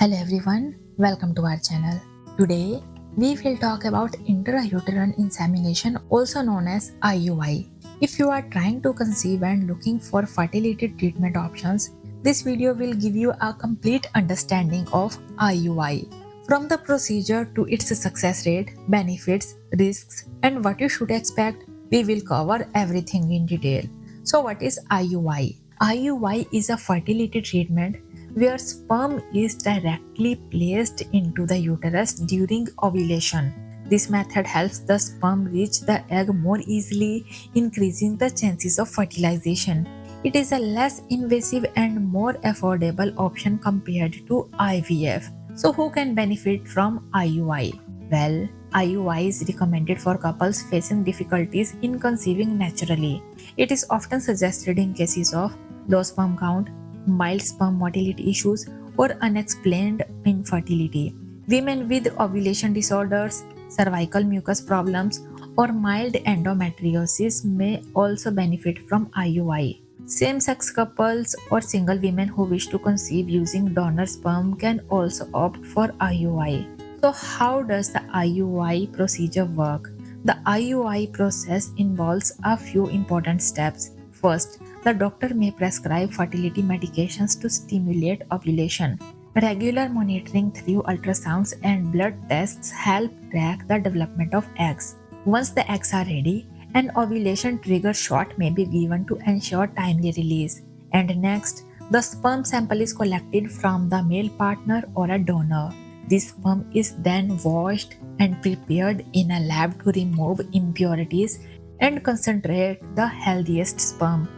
Hello everyone, welcome to our channel. Today we will talk about intrauterine insemination, also known as IUI. If you are trying to conceive and looking for fertility treatment options, this video will give you a complete understanding of IUI. From the procedure to its success rate, benefits, risks, and what you should expect, we will cover everything in detail. So, what is IUI? IUI is a fertility treatment where sperm is directly placed into the uterus during ovulation. This method helps the sperm reach the egg more easily, increasing the chances of fertilization. It is a less invasive and more affordable option compared to IVF. So, who can benefit from IUI? Well, IUI is recommended for couples facing difficulties in conceiving naturally. It is often suggested in cases of low sperm count, mild sperm motility issues, or unexplained infertility. Women with ovulation disorders, cervical mucus problems, or mild endometriosis may also benefit from IUI. Same sex couples or single women who wish to conceive using donor sperm can also opt for IUI. So, how does the IUI procedure work? The IUI process involves a few important steps. First, the doctor may prescribe fertility medications to stimulate ovulation. Regular monitoring through ultrasounds and blood tests help track the development of eggs. Once the eggs are ready, an ovulation trigger shot may be given to ensure timely release. And next, the sperm sample is collected from the male partner or a donor. This sperm is then washed and prepared in a lab to remove impurities and concentrate the healthiest sperm.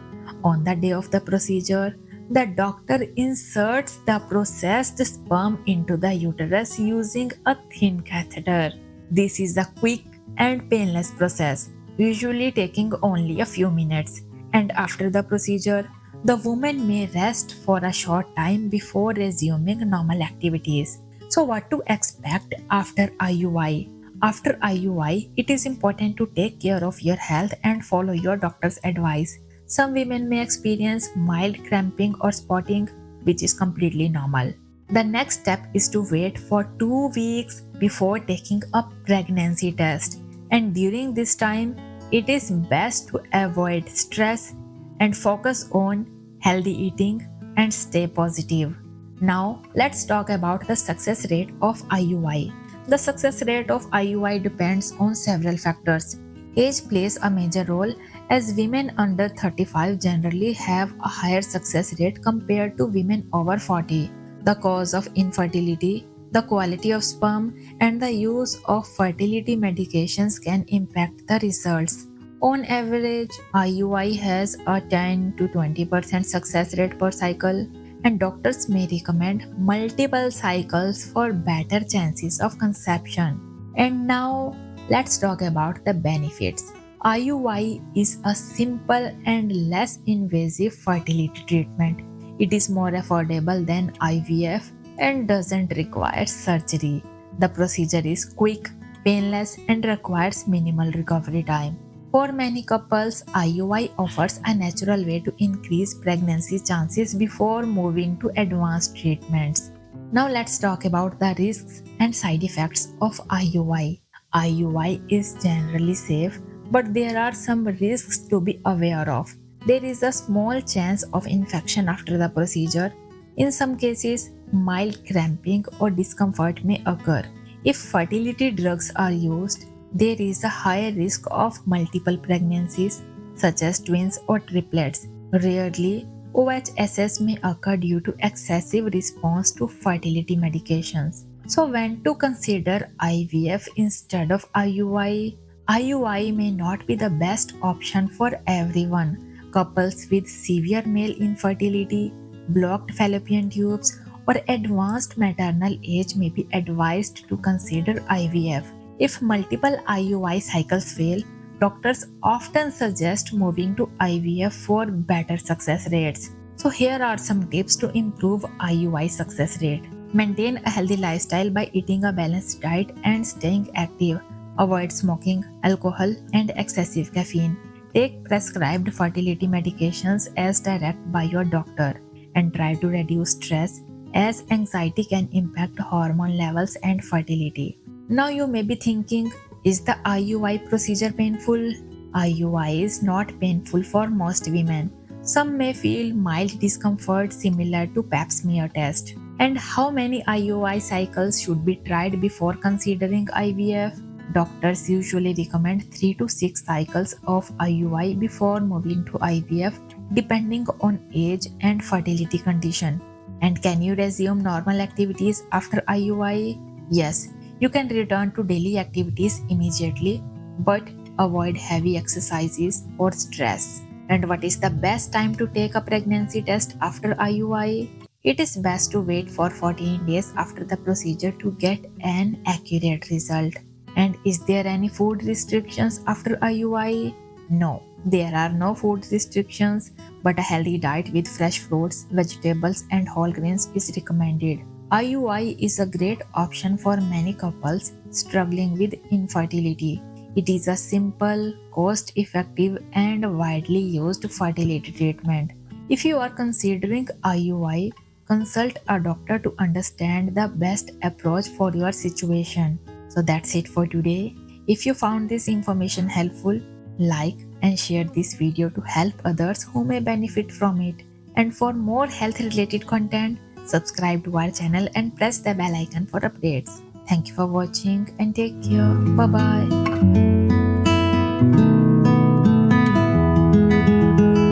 On the day of the procedure, the doctor inserts the processed sperm into the uterus using a thin catheter. This is a quick and painless process, usually taking only a few minutes. And after the procedure, the woman may rest for a short time before resuming normal activities. So, what to expect after IUI? After IUI, it is important to take care of your health and follow your doctor's advice. Some women may experience mild cramping or spotting, which is completely normal. The next step is to wait for 2 weeks before taking a pregnancy test. And during this time, it is best to avoid stress and focus on healthy eating and stay positive. Now, let's talk about the success rate of IUI. The success rate of IUI depends on several factors. Age plays a major role as women under 35 generally have a higher success rate compared to women over 40. The cause of infertility, the quality of sperm, and the use of fertility medications can impact the results. On average, IUI has a 10 to 20% success rate per cycle, and doctors may recommend multiple cycles for better chances of conception. And now, let's talk about the benefits. IUI is a simple and less invasive fertility treatment. It is more affordable than IVF and doesn't require surgery. The procedure is quick, painless, and requires minimal recovery time. For many couples, IUI offers a natural way to increase pregnancy chances before moving to advanced treatments. Now let's talk about the risks and side effects of IUI. IUI is generally safe, but there are some risks to be aware of. There is a small chance of infection after the procedure. In some cases, mild cramping or discomfort may occur. If fertility drugs are used, there is a higher risk of multiple pregnancies, such as twins or triplets. Rarely, OHSS may occur due to excessive response to fertility medications. So, when to consider IVF instead of IUI? IUI may not be the best option for everyone. Couples with severe male infertility, blocked fallopian tubes, or advanced maternal age may be advised to consider IVF. If multiple IUI cycles fail, doctors often suggest moving to IVF for better success rates. So, here are some tips to improve IUI success rate. Maintain a healthy lifestyle by eating a balanced diet and staying active. Avoid smoking, alcohol, and excessive caffeine. Take prescribed fertility medications as directed by your doctor and try to reduce stress, as anxiety can impact hormone levels and fertility. Now you may be thinking, is the IUI procedure painful? IUI is not painful for most women. Some may feel mild discomfort similar to pap smear test. And how many IUI cycles should be tried before considering IVF? Doctors usually recommend 3 to 6 cycles of IUI before moving to IVF depending on age and fertility condition. And can you resume normal activities after IUI? Yes, you can return to daily activities immediately, but avoid heavy exercises or stress. And what is the best time to take a pregnancy test after IUI? It is best to wait for 14 days after the procedure to get an accurate result. And is there any food restrictions after IUI? No, there are no food restrictions, but a healthy diet with fresh fruits, vegetables, and whole grains is recommended. IUI is a great option for many couples struggling with infertility. It is a simple, cost effective, and widely used fertility treatment. If you are considering IUI, consult a doctor to understand the best approach for your situation. So that's it for today. If you found this information helpful, like and share this video to help others who may benefit from it. And for more health related content, subscribe to our channel and press the bell icon for updates. Thank you for watching and take care. Bye bye.